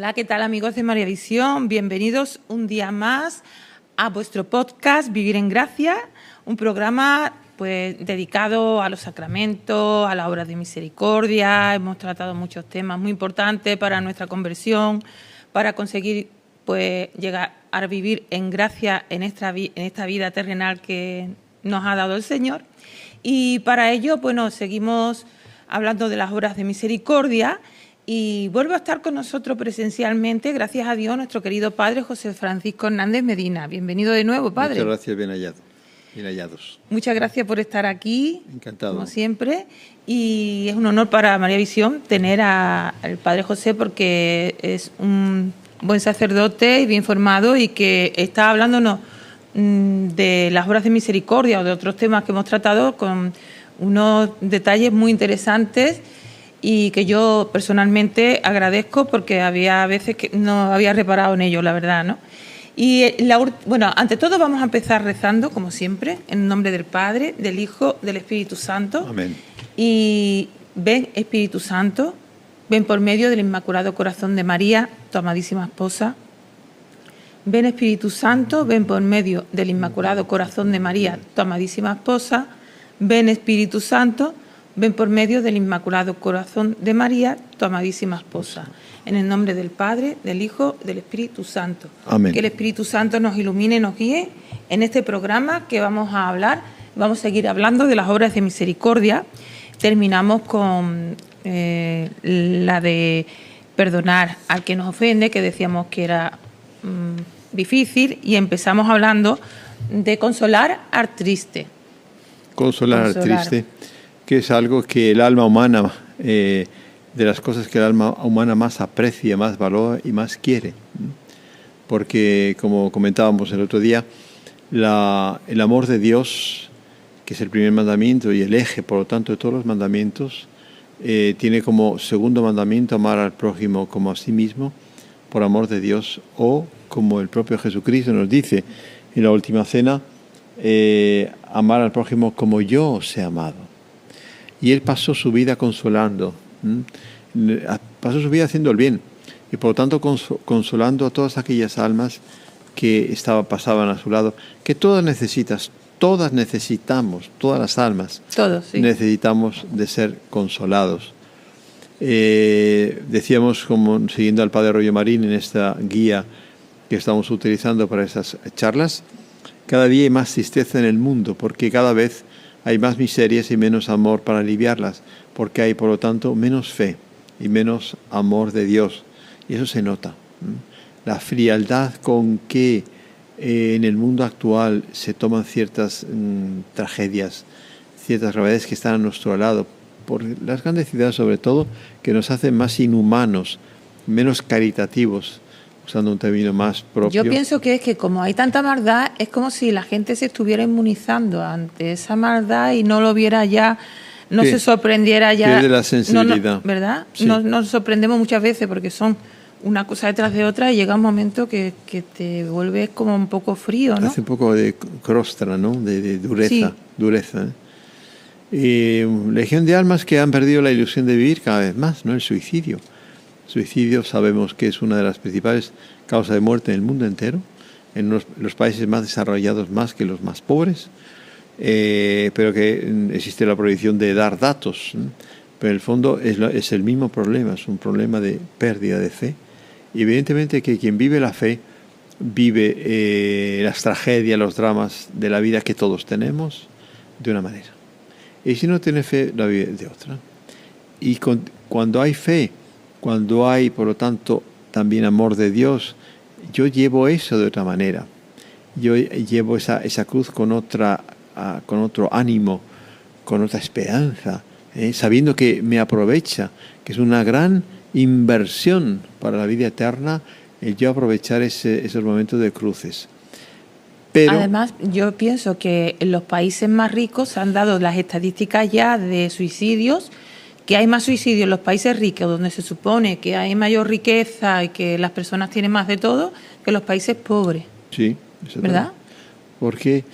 Hola, ¿qué tal amigos de María Visión? Bienvenidos un día más a vuestro podcast Vivir en Gracia, un programa pues dedicado a los sacramentos, a las obras de misericordia. Hemos tratado muchos temas muy importantes para nuestra conversión, para conseguir pues llegar a vivir en gracia en esta vida terrenal que nos ha dado el Señor. Y para ello, bueno, seguimos hablando de las obras de misericordia. Y vuelve a estar con nosotros presencialmente, gracias a Dios, nuestro querido Padre José Francisco Hernández Medina. Bienvenido de nuevo, Padre. Muchas gracias, bien hallados. Muchas gracias por estar aquí, encantado, como siempre. Y es un honor para María Visión tener al Padre José, porque es un buen sacerdote y bien formado, y que está hablándonos de las obras de misericordia o de otros temas que hemos tratado con unos detalles muy interesantes, y que yo personalmente agradezco porque había veces que no había reparado en ello, la verdad, ¿no? Y bueno, ante todo vamos a empezar rezando, como siempre, en nombre del Padre, del Hijo, del Espíritu Santo. Amén. Y ven, Espíritu Santo, ven por medio del Inmaculado Corazón de María, tu amadísima esposa. Ven, Espíritu Santo, ven por medio del Inmaculado Corazón de María, tu amadísima esposa. Ven, Espíritu Santo, ven por medio del Inmaculado Corazón de María, tu amadísima esposa. En el nombre del Padre, del Hijo, del Espíritu Santo. Amén. Que el Espíritu Santo nos ilumine, nos guíe en este programa que vamos a hablar. Vamos a seguir hablando de las obras de misericordia. Terminamos con la de perdonar al que nos ofende, que decíamos que era difícil, y empezamos hablando de consolar al triste. Consolar al triste, que es algo que el alma humana, de las cosas que el alma humana más aprecia, más valora y más quiere. Porque, como comentábamos el otro día, el amor de Dios, que es el primer mandamiento y el eje, por lo tanto, de todos los mandamientos, tiene como segundo mandamiento amar al prójimo como a sí mismo, por amor de Dios, o como el propio Jesucristo nos dice en la última cena, amar al prójimo como yo os he amado. Y él pasó su vida consolando, pasó su vida haciendo el bien, y por lo tanto consolando a todas aquellas almas que pasaban a su lado, que todas necesitamos, todas las almas, todos, sí, necesitamos de ser consolados. Decíamos, como siguiendo al Padre Rollo Marín en esta guía que estamos utilizando para esas charlas, cada día hay más tristeza en el mundo, porque cada vez hay más miserias y menos amor para aliviarlas, porque hay, por lo tanto, menos fe y menos amor de Dios. Y eso se nota. La frialdad con que en el mundo actual se toman ciertas tragedias, ciertas gravedades que están a nuestro lado, por las grandes ciudades sobre todo, que nos hacen más inhumanos, menos caritativos, usando un término más propio. Yo pienso que es que como hay tanta maldad, es como si la gente se estuviera inmunizando ante esa maldad y no lo viera ya, no se sorprendiera ya. Pierde la sensibilidad. No, ¿verdad? Sí. Nos sorprendemos muchas veces porque son una cosa detrás de otra, y llega un momento que te vuelves como un poco frío, ¿no? Hace un poco de crostra, ¿no? De dureza. Sí. Dureza. Legión de almas que han perdido la ilusión de vivir cada vez más, ¿no? El suicidio. Suicidio sabemos que es una de las principales causas de muerte en el mundo entero, en los países más desarrollados más que los más pobres, pero que existe la prohibición de dar datos, ¿no? Pero en el fondo es el mismo problema, es un problema de pérdida de fe. Y evidentemente que quien vive la fe vive las tragedias, los dramas de la vida que todos tenemos de una manera. Y si no tiene fe, la vive de otra. Y cuando hay fe, cuando hay, por lo tanto, también amor de Dios, yo llevo eso de otra manera. Yo llevo esa cruz con otro ánimo, con otra esperanza, sabiendo que me aprovecha, que es una gran inversión para la vida eterna, el yo aprovechar esos momentos de cruces. Pero, además, yo pienso que en los países más ricos se han dado las estadísticas ya de suicidios, que hay más suicidios en los países ricos, donde se supone que hay mayor riqueza y que las personas tienen más de todo, que en los países pobres. Sí, ¿verdad? Porque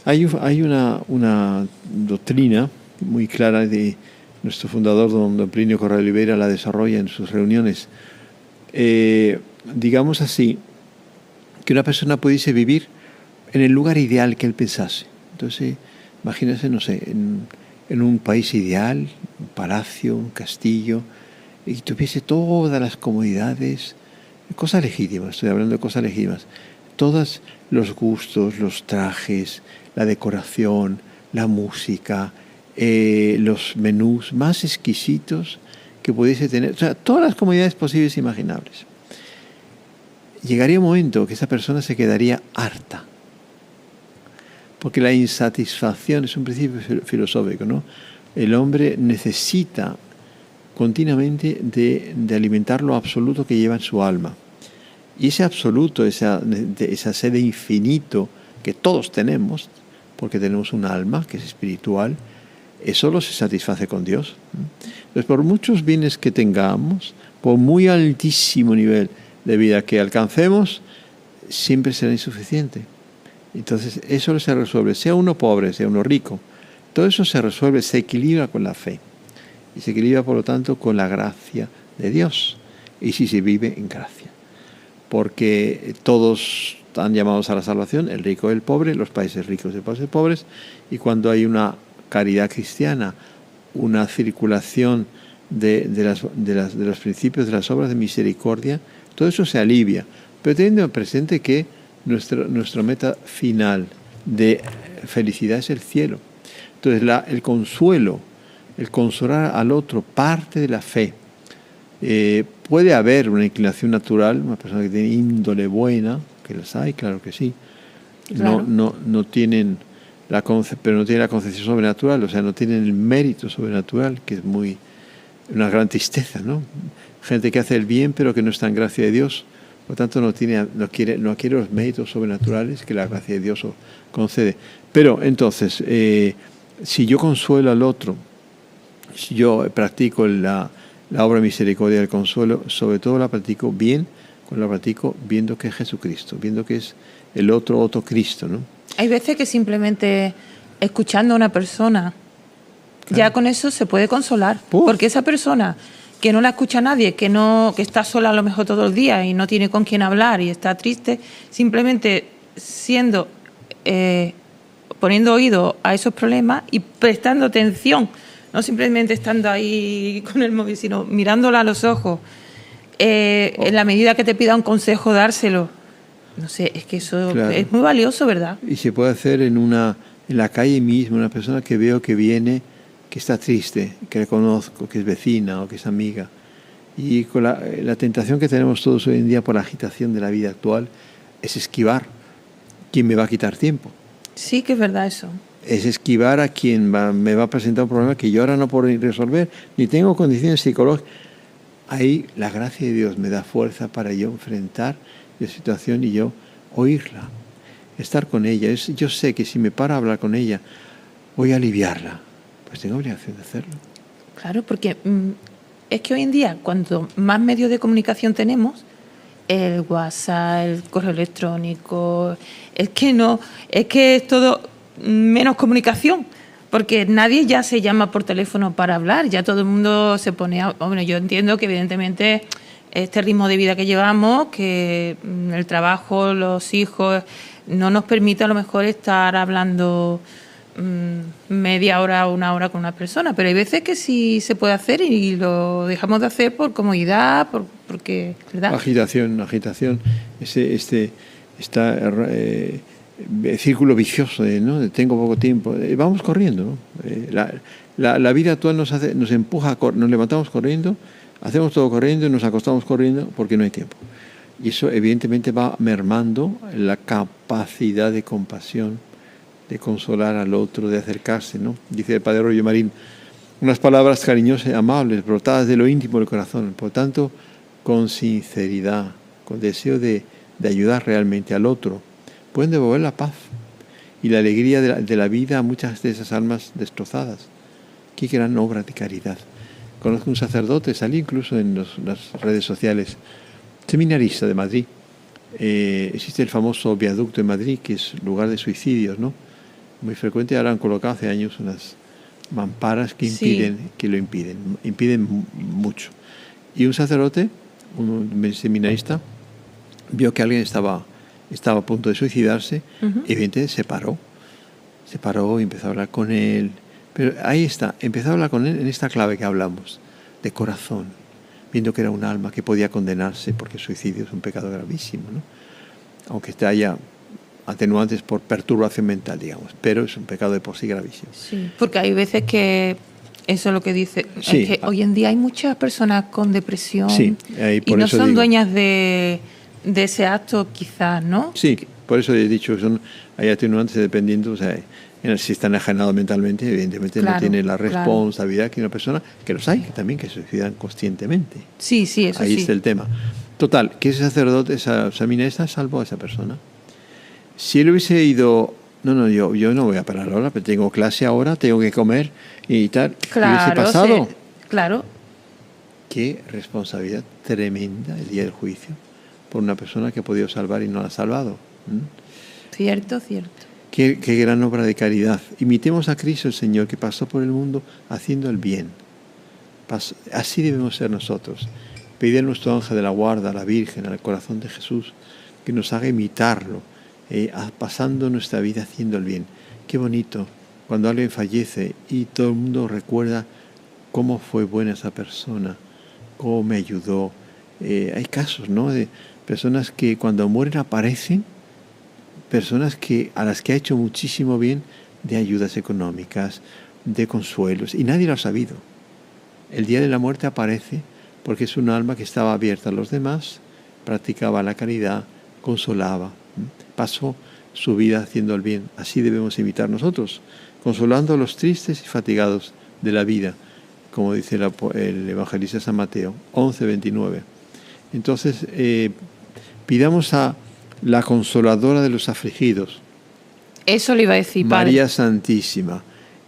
hay una doctrina muy clara de nuestro fundador, don Plinio Correa de Oliveira, la desarrolla en sus reuniones, digamos así, que una persona pudiese vivir en el lugar ideal que él pensase. Entonces, imagínese, no sé, en un país ideal, un palacio, un castillo, y tuviese todas las comodidades, cosas legítimas, estoy hablando de cosas legítimas, todos los gustos, los trajes, la decoración, la música, los menús más exquisitos que pudiese tener, o sea, todas las comodidades posibles e imaginables. Llegaría un momento que esa persona se quedaría harta, porque la insatisfacción es un principio filosófico, ¿no? El hombre necesita continuamente de alimentar lo absoluto que lleva en su alma. Y ese absoluto, esa sed de infinito que todos tenemos, porque tenemos un alma que es espiritual, solo se satisface con Dios. Entonces, por muchos bienes que tengamos, por muy altísimo nivel de vida que alcancemos, siempre será insuficiente. Entonces, eso se resuelve, sea uno pobre, sea uno rico. Todo eso se resuelve, se equilibra con la fe. Y se equilibra, por lo tanto, con la gracia de Dios. Y si se vive en gracia. Porque todos están llamados a la salvación, el rico y el pobre, los países ricos y los países pobres. Y cuando hay una caridad cristiana, una circulación de los principios de las obras de misericordia, todo eso se alivia. Pero teniendo presente que nuestra meta final de felicidad es el cielo. Entonces el consuelo, el consolar al otro, parte de la fe. Puede haber una inclinación natural, una persona que tiene índole buena, que las hay, claro que sí. Claro. No tienen pero no tienen la concepción sobrenatural, o sea, no tienen el mérito sobrenatural, que es una gran tristeza, ¿no? Gente que hace el bien, pero que no está en gracia de Dios. Por tanto, no quiere los méritos sobrenaturales que la gracia de Dios concede. Pero entonces, si yo consuelo al otro, si yo practico la obra de misericordia del consuelo, sobre todo la practico bien, cuando la practico viendo que es Jesucristo, viendo que es el otro Cristo, ¿no? Hay veces que simplemente escuchando a una persona, claro, ya con eso se puede consolar. Porque esa persona que no la escucha nadie, que está sola a lo mejor todo el día y no tiene con quién hablar y está triste, simplemente poniendo oído a esos problemas y prestando atención, no simplemente estando ahí con el móvil, sino mirándola a los ojos, en la medida que te pida un consejo, dárselo. No sé, es que eso, claro, es muy valioso, ¿verdad? Y se puede hacer en la calle misma, una persona que veo que viene, que está triste, que le conozco, que es vecina o que es amiga. Y con la tentación que tenemos todos hoy en día por la agitación de la vida actual es esquivar quien me va a quitar tiempo. Sí, que es verdad eso. Es esquivar a quien me va a presentar un problema que yo ahora no puedo resolver, ni tengo condiciones psicológicas. Ahí la gracia de Dios me da fuerza para yo enfrentar la situación y yo oírla, estar con ella. Yo sé que si me paro a hablar con ella, voy a aliviarla. Pues tengo obligación de hacerlo. Claro, porque es que hoy en día, cuanto más medios de comunicación tenemos, el WhatsApp, el correo electrónico, es que es todo menos comunicación, porque nadie ya se llama por teléfono para hablar, ya todo el mundo se pone bueno, yo entiendo que evidentemente este ritmo de vida que llevamos, que el trabajo, los hijos, no nos permite a lo mejor estar hablando media hora o una hora con una persona, pero hay veces que sí se puede hacer y lo dejamos de hacer por comodidad, porque, ¿verdad? Agitación, círculo vicioso, ¿no? De tengo poco tiempo, vamos corriendo, ¿no? La vida actual nos empuja, nos levantamos corriendo, hacemos todo corriendo y nos acostamos corriendo porque no hay tiempo. Y eso evidentemente va mermando la capacidad de compasión, de consolar al otro, de acercarse, ¿no? Dice el padre Rollo Marín, unas palabras cariñosas y amables, brotadas de lo íntimo del corazón. Por tanto, con sinceridad, con deseo de ayudar realmente al otro, pueden devolver la paz y la alegría de la vida a muchas de esas almas destrozadas. Qué gran obra de caridad. Conozco un sacerdote, salí incluso en las redes sociales, seminarista de Madrid. Existe el famoso viaducto en Madrid, que es lugar de suicidios, ¿no? Muy frecuente. Ahora han colocado hace años unas mamparas que impiden mucho. Y un sacerdote un seminarista, vio que alguien estaba a punto de suicidarse, evidentemente se paró y empezó a hablar con él. Pero ahí está, empezó a hablar con él en esta clave que hablamos, de corazón, viendo que era un alma que podía condenarse porque el suicidio es un pecado gravísimo, ¿no? Aunque haya atenuantes por perturbación mental, digamos, pero es un pecado de por sí gravísimo. Sí, porque hay veces que eso es lo que dice, sí. Es que hoy en día hay muchas personas con depresión, sí, y no son dueñas de ese acto quizás, ¿no? Sí, por eso he dicho que hay atenuantes dependiendo, o sea, si están enajenados mentalmente, evidentemente no tiene la responsabilidad que una persona, que los hay también que se suicidan conscientemente. Sí, eso Ahí sí. está el tema. Total, que ese sacerdote, esa seminarista, salvó a esa persona. Si él hubiese ido, yo no voy a parar ahora, pero tengo clase ahora, tengo que comer y tal, hubiese pasado. Sí, claro. Qué responsabilidad tremenda el día del juicio por una persona que ha podido salvar y no la ha salvado. Cierto. Qué gran obra de caridad. Imitemos a Cristo el Señor, que pasó por el mundo haciendo el bien. Así debemos ser nosotros. Pedir a nuestro ángel de la guarda, a la Virgen, al corazón de Jesús, que nos haga imitarlo, pasando nuestra vida haciendo el bien. Qué bonito cuando alguien fallece y todo el mundo recuerda cómo fue buena esa persona, cómo me ayudó. Hay casos, ¿no?, de personas que cuando mueren aparecen, personas a las que ha hecho muchísimo bien, de ayudas económicas, de consuelos, y nadie lo ha sabido. El día de la muerte aparece porque es un alma que estaba abierta a los demás, practicaba la caridad, consolaba, pasó su vida haciendo el bien. Así debemos imitar nosotros, consolando a los tristes y fatigados de la vida, como dice el evangelista San Mateo 11:29. Entonces, pidamos a la consoladora de los afligidos. Eso le iba a decir, Padre. María Santísima.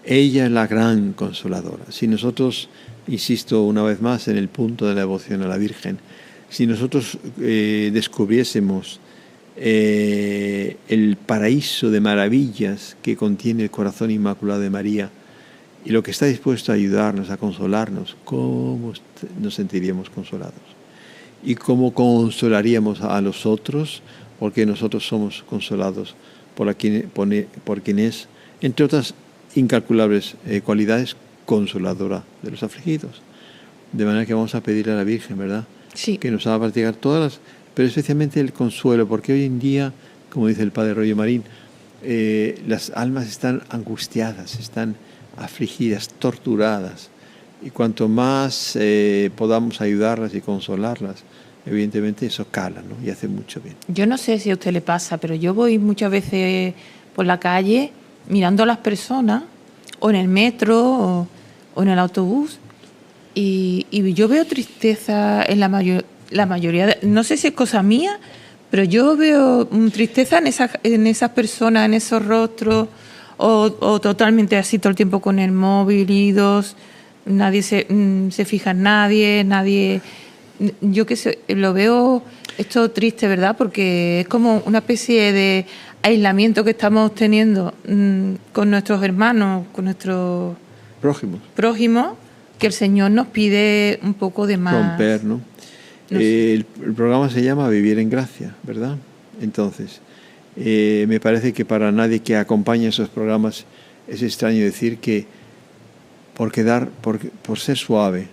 Ella es la gran consoladora. Si nosotros, insisto una vez más en el punto de la devoción a la Virgen, si nosotros descubriésemos el paraíso de maravillas que contiene el corazón inmaculado de María y lo que está dispuesto a ayudarnos, a consolarnos, ¿cómo nos sentiríamos consolados? Y cómo consolaríamos a los otros, porque nosotros somos consolados por quien es, entre otras incalculables cualidades, consoladora de los afligidos. De manera que vamos a pedirle a la Virgen, ¿verdad? Sí. Que nos haga practicar pero especialmente el consuelo, porque hoy en día, como dice el Padre Rollo Marín, las almas están angustiadas, están afligidas, torturadas, y cuanto más podamos ayudarlas y consolarlas, evidentemente eso cala, ¿no?, y hace mucho bien. Yo no sé si a usted le pasa, pero yo voy muchas veces por la calle mirando a las personas, o en el metro, o en el autobús, y yo veo tristeza en la mayoría no sé si es cosa mía, pero yo veo tristeza en esas personas, en esos rostros, o totalmente así todo el tiempo con el móvil, idos, nadie se fija en nadie. Yo qué sé, lo veo esto triste, ¿verdad? Porque es como una especie de aislamiento que estamos teniendo con nuestros hermanos, con nuestros prójimos, que el Señor nos pide un poco de más. Romper, ¿no? El programa se llama Vivir en Gracia, ¿verdad? Entonces, me parece que para nadie que acompaña esos programas es extraño decir que por ser suave,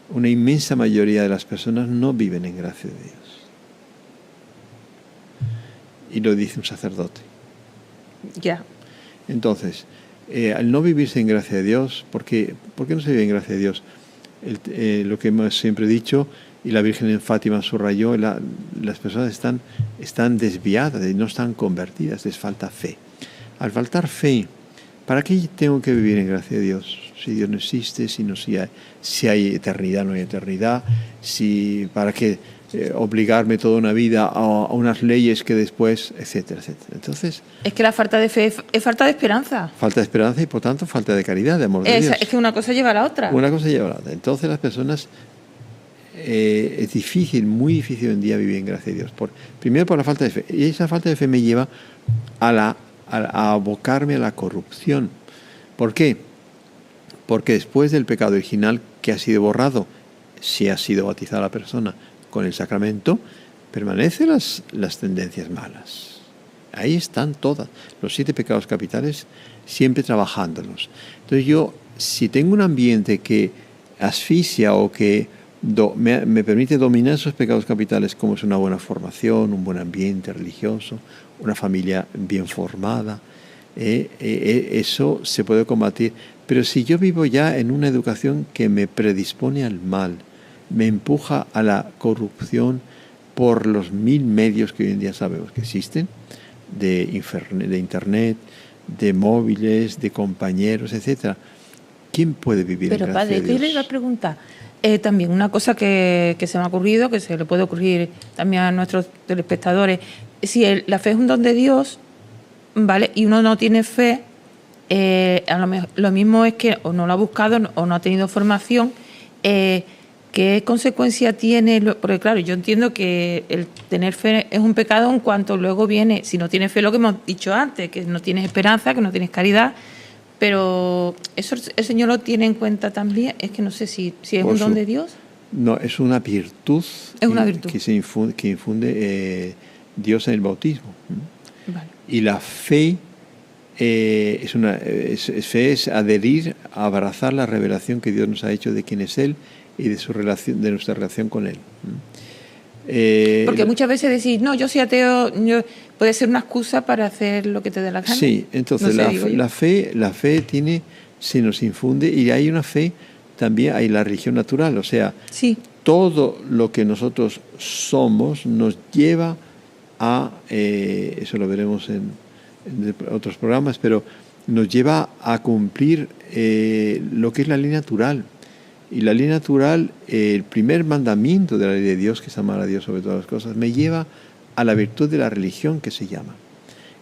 una inmensa mayoría de las personas no viven en gracia de Dios. Y lo dice un sacerdote. Ya. Entonces, al no vivirse en gracia de Dios, ¿por qué no se vive en gracia de Dios? Lo que hemos siempre dicho, y la Virgen en Fátima subrayó, las personas están desviadas y no están convertidas, les falta fe. Al faltar fe, ¿para qué tengo que vivir en gracia de Dios? Si Dios no existe, si hay eternidad, no hay eternidad, ¿para qué obligarme toda una vida a unas leyes que después, etcétera, etcétera? Entonces, es que la falta de fe es falta de esperanza. Falta de esperanza y, por tanto, falta de caridad, de amor de Dios. Es que una cosa lleva a la otra. Una cosa lleva a la otra. Entonces, las personas... es difícil, muy difícil hoy en día vivir en gracia de Dios. Primero por la falta de fe. Y esa falta de fe me lleva a abocarme a la corrupción. ¿Por qué? Porque después del pecado original que ha sido borrado, si ha sido bautizada la persona con el sacramento, permanecen las tendencias malas. Ahí están todas, los 7 pecados capitales, siempre trabajándolos. Entonces yo, si tengo un ambiente que asfixia o que me permite dominar esos pecados capitales, como es una buena formación, un buen ambiente religioso, una familia bien formada, eso se puede combatir. Pero si yo vivo ya en una educación que me predispone al mal, me empuja a la corrupción por los 1000 medios que hoy en día sabemos que existen, de internet, de móviles, de compañeros, etcétera, ¿quién puede vivir en gracia de Dios? Pero padre, ¿qué le iba a preguntar? También una cosa que se me ha ocurrido, que se le puede ocurrir también a nuestros telespectadores, si la fe es un don de Dios, ¿vale? Y uno no tiene fe, lo mismo es que o no lo ha buscado o no ha tenido formación. ¿Qué consecuencia tiene? Porque claro, yo entiendo que el tener fe es un pecado en cuanto luego viene, si no tienes fe, lo que hemos dicho antes, que no tienes esperanza, que no tienes caridad, pero eso el Señor lo tiene en cuenta también. Es que no sé si es un don de Dios. No, es una virtud. Es una virtud. Que infunde Dios en el bautismo. Vale. Y la fe es adherir, a abrazar la revelación que Dios nos ha hecho de quién es Él y de nuestra relación con Él. Porque muchas veces decís, no, yo soy ateo, puede ser una excusa para hacer lo que te dé la gana. Sí, entonces la fe se nos infunde, y hay una fe, también hay la religión natural, o sea, sí, todo lo que nosotros somos nos lleva a, eso lo veremos en otros programas, pero nos lleva a cumplir lo que es la ley natural. Y la ley natural, el primer mandamiento de la ley de Dios, que es amar a Dios sobre todas las cosas, me lleva a la virtud de la religión, que se llama.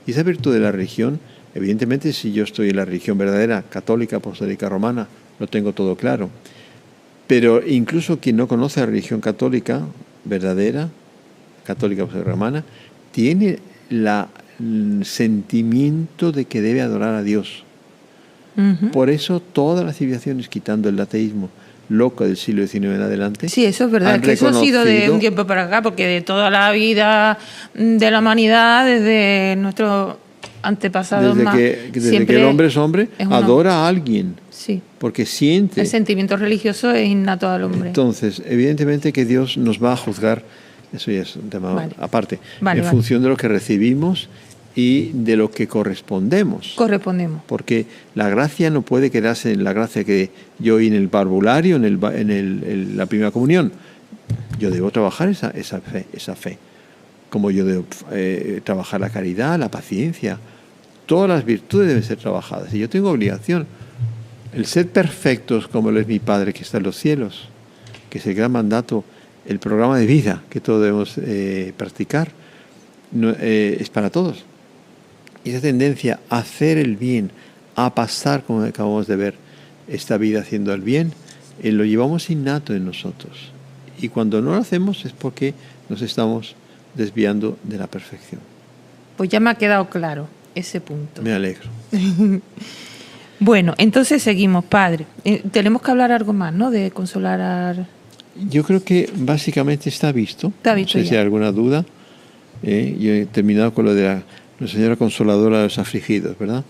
Y esa virtud de la religión, evidentemente, si yo estoy en la religión verdadera, católica, apostólica, romana, lo tengo todo claro. Pero incluso quien no conoce la religión católica verdadera, católica, apostólica, romana, tiene el sentimiento de que debe adorar a Dios. Uh-huh. Por eso todas las civilizaciones, quitando el ateísmo loco del siglo XIX en adelante. Sí, eso es verdad, que eso ha sido de un tiempo para acá, porque de toda la vida de la humanidad, desde nuestros antepasados desde que el hombre es hombre, adora a alguien. Sí. Porque siente. El sentimiento religioso es innato al hombre. Entonces, evidentemente que Dios nos va a juzgar, eso ya es un tema aparte, en función de lo que recibimos y de lo que correspondemos. Porque la gracia no puede quedarse en la gracia que yo oí en el parvulario, en la primera comunión. Yo debo trabajar esa fe. Como yo debo trabajar la caridad, la paciencia. Todas las virtudes deben ser trabajadas. Y yo tengo obligación. El ser perfectos como lo es mi Padre que está en los cielos, que es el gran mandato, el programa de vida que todos debemos practicar, es para todos. Y esa tendencia a hacer el bien, a pasar, como acabamos de ver, esta vida haciendo el bien, lo llevamos innato en nosotros. Y cuando no lo hacemos es porque nos estamos desviando de la perfección. Pues ya me ha quedado claro ese punto. Me alegro. Bueno, entonces seguimos, Padre. Tenemos que hablar algo más, ¿no? De consolar. Yo creo que básicamente está visto. Está visto. No sé si hay alguna duda. Yo he terminado con lo de la Señora Consoladora de los afligidos, ¿verdad?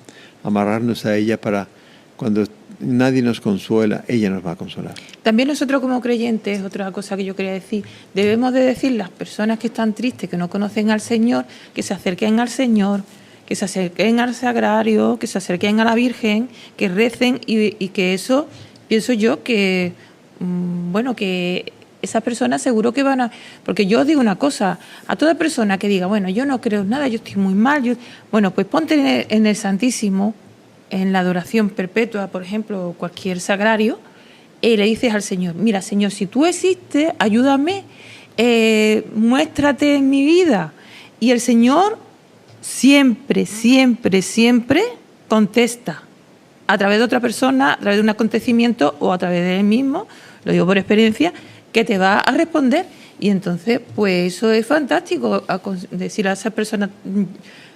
Amarrarnos a ella para cuando nadie nos consuela, ella nos va a consolar. También nosotros como creyentes, otra cosa que yo quería decir, debemos de decir las personas que están tristes, que no conocen al Señor, que se acerquen al Señor, que se acerquen al sagrario, que se acerquen a la Virgen, que recen y que eso, pienso yo que, que esas personas seguro que van a... Porque yo os digo una cosa, a toda persona que diga, bueno, yo no creo en nada, yo estoy muy mal, bueno, pues ponte en el Santísimo, en la adoración perpetua, por ejemplo, cualquier sagrario, y le dices al Señor, mira, Señor, si tú existes, ayúdame, muéstrate en mi vida. Y el Señor siempre, siempre, siempre contesta a través de otra persona, a través de un acontecimiento o a través de él mismo, lo digo por experiencia, que te va a responder. Y entonces, pues eso es fantástico, decir a esa persona,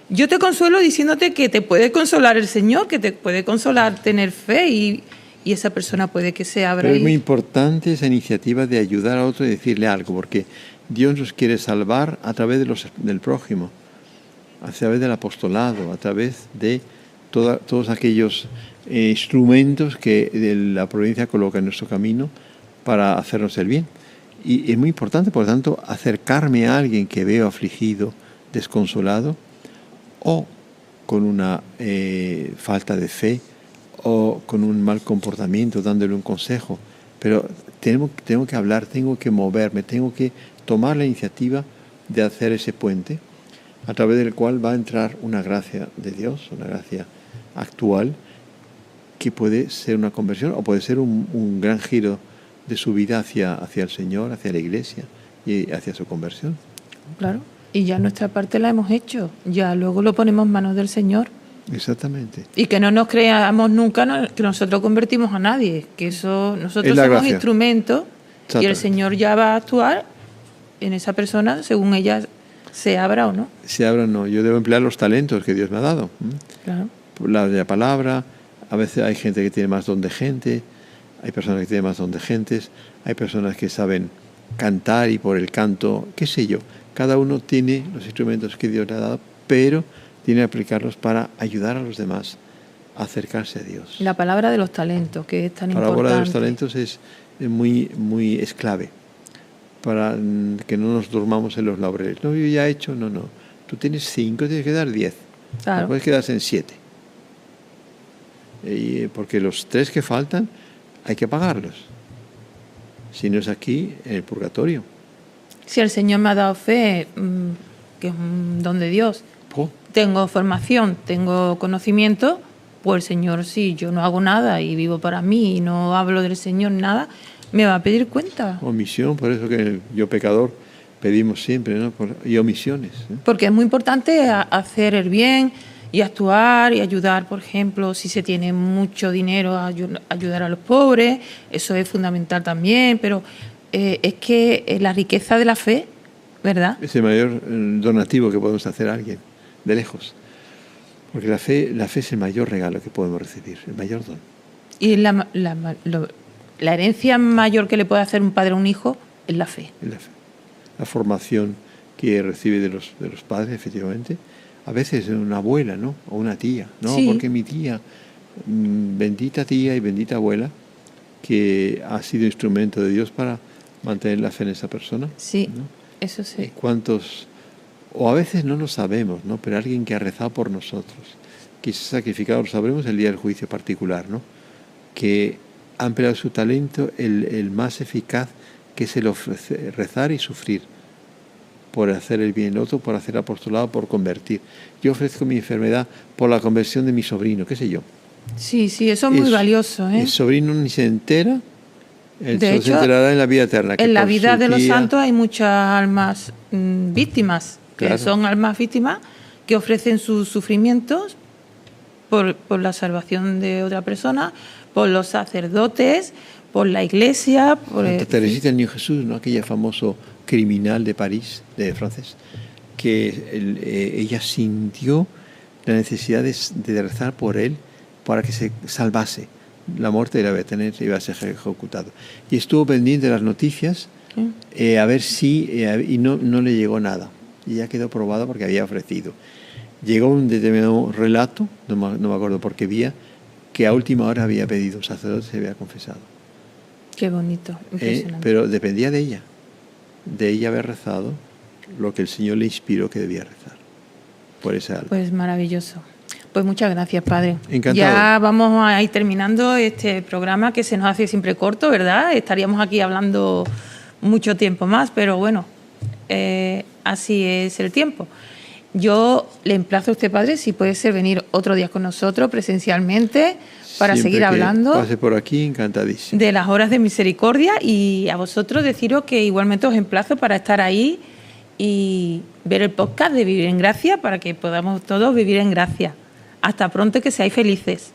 yo te consuelo diciéndote que te puede consolar el Señor, que te puede consolar tener fe y y esa persona puede que se abra. Pero es muy importante esa iniciativa de ayudar a otro y decirle algo, porque Dios nos quiere salvar a través del prójimo, a través del apostolado, a través de todos aquellos instrumentos que la providencia coloca en nuestro camino para hacernos el bien. Y es muy importante, por lo tanto, acercarme a alguien que veo afligido, desconsolado, o con una falta de fe, o con un mal comportamiento, dándole un consejo. Pero tengo que hablar, tengo que moverme, tengo que tomar la iniciativa de hacer ese puente, a través del cual va a entrar una gracia de Dios, una gracia actual, que puede ser una conversión o puede ser un gran giro de su vida hacia el Señor, hacia la Iglesia y hacia su conversión. Claro, y ya nuestra parte la hemos hecho, ya luego lo ponemos en manos del Señor. Exactamente. Y que no nos creamos nunca que nosotros convertimos a nadie, que eso nosotros somos gracia. Instrumentos y el Señor ya va a actuar en esa persona según ella se abra o no. Se abra o no. Yo debo emplear los talentos que Dios me ha dado. Claro. La palabra, a veces hay gente que tiene más don de gente, hay personas que tienen más don de gentes, hay personas que saben cantar y por el canto, qué sé yo. Cada uno tiene los instrumentos que Dios le ha dado, pero tiene que aplicarlos para ayudar a los demás a acercarse a Dios. La palabra de los talentos, que es tan La importante. palabra de los talentos es muy clave para que no nos durmamos en los laureles. No, yo ya he hecho, no. Tú tienes 5, tienes que dar 10. Claro. No puedes quedarse en 7. Porque los 3 que faltan hay que pagarlos. Si no es aquí, en el purgatorio. Si el Señor me ha dado fe, que es un don de Dios, tengo formación, tengo conocimiento, pues el Señor, si yo no hago nada y vivo para mí y no hablo del Señor nada, me va a pedir cuenta. Omisión, por eso que yo pecador pedimos siempre, ¿no? Y omisiones. Porque es muy importante hacer el bien y actuar y ayudar, por ejemplo, si se tiene mucho dinero, ayudar a los pobres, eso es fundamental también, pero es que la riqueza de la fe, ¿verdad? Es el mayor donativo que podemos hacer a alguien, de lejos. Porque la fe es el mayor regalo que podemos recibir, el mayor don. Y la herencia mayor que le puede hacer un padre a un hijo es la fe. Es la fe. La formación que recibe de los padres, efectivamente. A veces una abuela, ¿no? O una tía, ¿no? Sí. Porque mi tía, bendita tía y bendita abuela, que ha sido instrumento de Dios para mantener la fe en esa persona. Sí, ¿no? Eso sí. ¿Cuántos? O a veces no lo sabemos, ¿no? Pero alguien que ha rezado por nosotros, que se ha sacrificado, lo sabremos el día del juicio particular, ¿no? Que ha empleado su talento el más eficaz, que es el rezar y sufrir por hacer el bien, el otro por hacer apostolado, por convertir. Yo ofrezco mi enfermedad por la conversión de mi sobrino, qué sé yo. Sí, eso es muy valioso, ¿eh? El sobrino ni se entera, de hecho, se enterará en la vida eterna. En la vida de los santos hay muchas almas víctimas, claro. Que son almas víctimas que ofrecen sus sufrimientos por la salvación de otra persona, por los sacerdotes, por la iglesia. Santa Teresita del Niño Jesús, ¿no? Aquella famoso criminal de París, de francés, que ella sintió la necesidad de rezar por él para que se salvase. La muerte la iba a ser ejecutado. Y estuvo pendiente de las noticias a ver si... y no le llegó nada. Y ya quedó probado porque había ofrecido. Llegó un determinado relato, no me acuerdo por qué vía, que a última hora había pedido un sacerdote y se había confesado. Qué bonito, impresionante. Pero dependía de ella. De ella haber rezado lo que el Señor le inspiró que debía rezar por esa alma. Pues maravilloso. Pues muchas gracias, Padre. Encantado. Ya vamos a ir terminando este programa que se nos hace siempre corto, ¿verdad? Estaríamos aquí hablando mucho tiempo más, pero bueno, así es el tiempo. Yo le emplazo a usted, Padre, si puede ser venir otro día con nosotros presencialmente para Siempre seguir hablando. Pase por aquí, encantadísimo. De las horas de misericordia, y a vosotros deciros que igualmente os emplazo para estar ahí y ver el podcast de Vivir en Gracia para que podamos todos vivir en gracia. Hasta pronto y que seáis felices.